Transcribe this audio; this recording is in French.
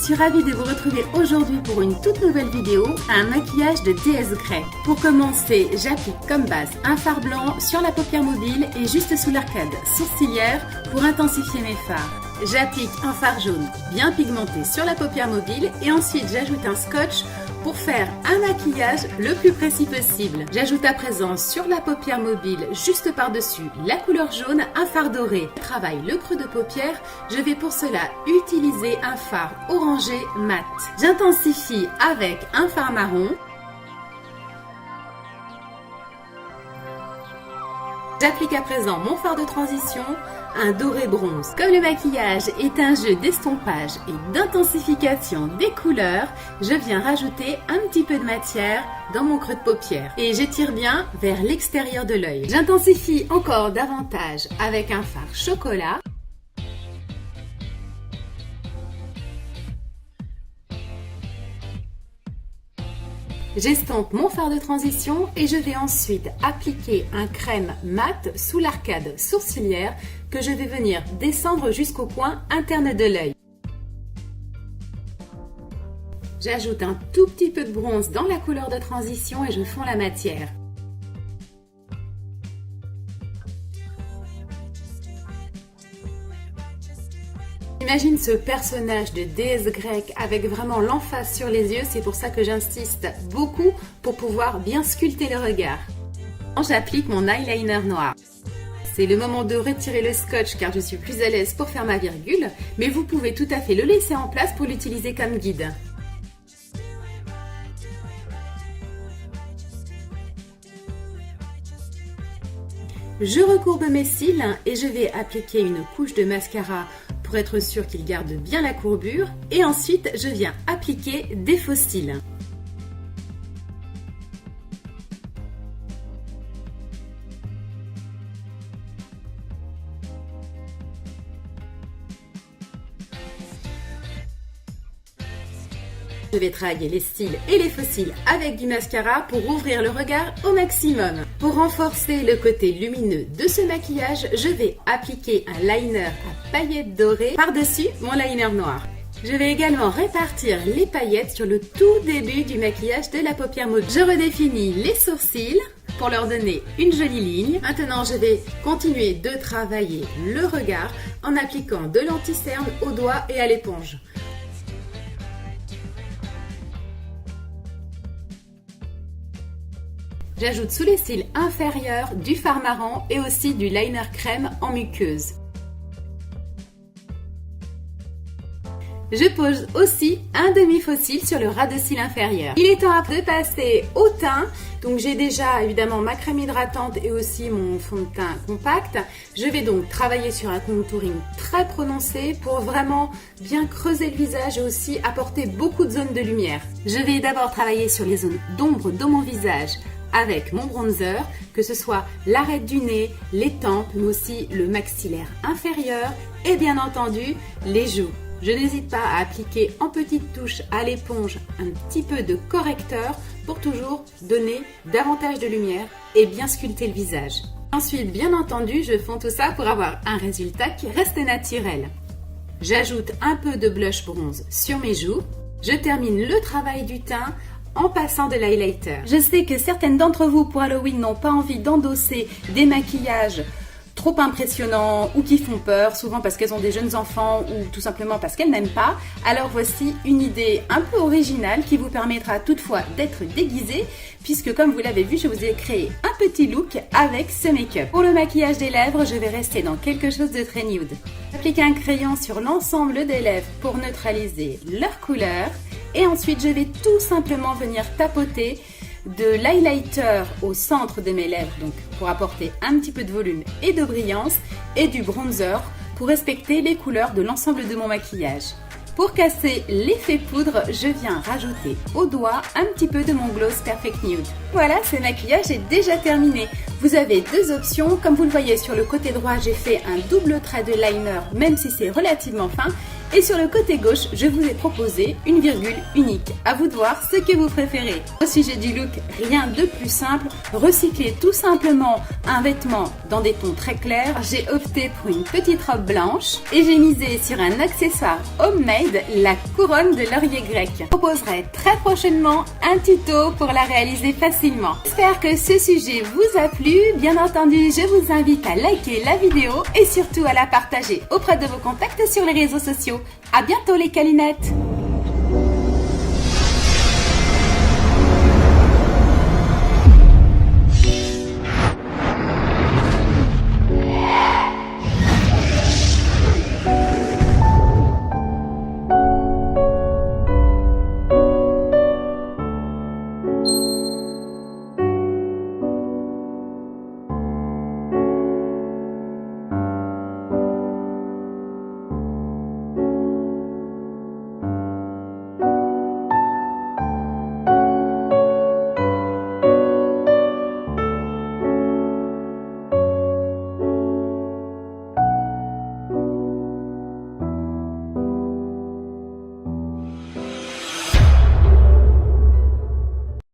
suis ravie de vous retrouver aujourd'hui pour une toute nouvelle vidéo, un maquillage de déesse grecque. Pour commencer, j'applique comme base un fard blanc sur la paupière mobile et juste sous l'arcade sourcilière pour intensifier mes fards. J'applique un fard jaune bien pigmenté sur la paupière mobile et ensuite j'ajoute un scotch pour faire un maquillage le plus précis possible. J'ajoute à présent sur la paupière mobile, juste par-dessus la couleur jaune, un fard doré. Je travaille le creux de paupière, je vais pour cela utiliser un fard orangé mat. J'intensifie avec un fard marron. J'applique à présent mon fard de transition, un doré bronze. Comme le maquillage est un jeu d'estompage et d'intensification des couleurs, je viens rajouter un petit peu de matière dans mon creux de paupière et j'étire bien vers l'extérieur de l'œil. J'intensifie encore davantage avec un fard chocolat. J'estompe mon fard de transition et je vais ensuite appliquer un crème mat sous l'arcade sourcilière que je vais venir descendre jusqu'au coin interne de l'œil. J'ajoute un tout petit peu de bronze dans la couleur de transition et je fonds la matière. J'imagine ce personnage de déesse grecque avec vraiment l'emphase sur les yeux, c'est pour ça que j'insiste beaucoup pour pouvoir bien sculpter le regard. J'applique mon eyeliner noir. C'est le moment de retirer le scotch car je suis plus à l'aise pour faire ma virgule, mais vous pouvez tout à fait le laisser en place pour l'utiliser comme guide. Je recourbe mes cils et je vais appliquer une couche de mascara pour être sûr qu'il garde bien la courbure et ensuite je viens appliquer des faux cils. Je vais travailler les cils et les faux cils avec du mascara pour ouvrir le regard au maximum. Pour renforcer le côté lumineux de ce maquillage, je vais appliquer un liner à paillettes dorées par-dessus mon liner noir. Je vais également répartir les paillettes sur le tout début du maquillage de la paupière mobile. Je redéfinis les sourcils pour leur donner une jolie ligne. Maintenant, je vais continuer de travailler le regard en appliquant de l'anti-cerne au doigt et à l'éponge. J'ajoute sous les cils inférieurs du fard marron et aussi du liner crème en muqueuse. Je pose aussi un demi-faux cil sur le ras de cils inférieur. Il est temps de passer au teint. Donc j'ai déjà évidemment ma crème hydratante et aussi mon fond de teint compact. Je vais donc travailler sur un contouring très prononcé pour vraiment bien creuser le visage et aussi apporter beaucoup de zones de lumière. Je vais d'abord travailler sur les zones d'ombre de mon visage avec mon bronzer, que ce soit l'arête du nez, les tempes, mais aussi le maxillaire inférieur et bien entendu les joues. Je n'hésite pas à appliquer en petites touches à l'éponge un petit peu de correcteur pour toujours donner davantage de lumière et bien sculpter le visage. Ensuite, bien entendu, je fonds tout ça pour avoir un résultat qui reste naturel. J'ajoute un peu de blush bronze sur mes joues. Je termine le travail du teint en passant de l'highlighter. Je sais que certaines d'entre vous pour Halloween n'ont pas envie d'endosser des maquillages trop impressionnants ou qui font peur, souvent parce qu'elles ont des jeunes enfants ou tout simplement parce qu'elles n'aiment pas. Alors voici une idée un peu originale qui vous permettra toutefois d'être déguisée puisque comme vous l'avez vu, je vous ai créé un petit look avec ce make-up. Pour le maquillage des lèvres, je vais rester dans quelque chose de très nude. J'applique un crayon sur l'ensemble des lèvres pour neutraliser leur couleur. Et ensuite, je vais tout simplement venir tapoter de l'highlighter au centre de mes lèvres, donc pour apporter un petit peu de volume et de brillance, et du bronzer pour respecter les couleurs de l'ensemble de mon maquillage. Pour casser l'effet poudre, je viens rajouter au doigt un petit peu de mon Gloss Perfect Nude. Voilà, ce maquillage est déjà terminé. Vous avez deux options. Comme vous le voyez sur le côté droit, j'ai fait un double trait de liner, même si c'est relativement fin. Et sur le côté gauche, je vous ai proposé une virgule unique. À vous de voir ce que vous préférez. Au sujet du look, rien de plus simple. Recycler tout simplement un vêtement dans des tons très clairs. J'ai opté pour une petite robe blanche et j'ai misé sur un accessoire homemade, la couronne de laurier grec. Je proposerai très prochainement un tuto pour la réaliser facilement. J'espère que ce sujet vous a plu. Bien entendu, je vous invite à liker la vidéo et surtout à la partager auprès de vos contacts sur les réseaux sociaux. À bientôt les câlinettes!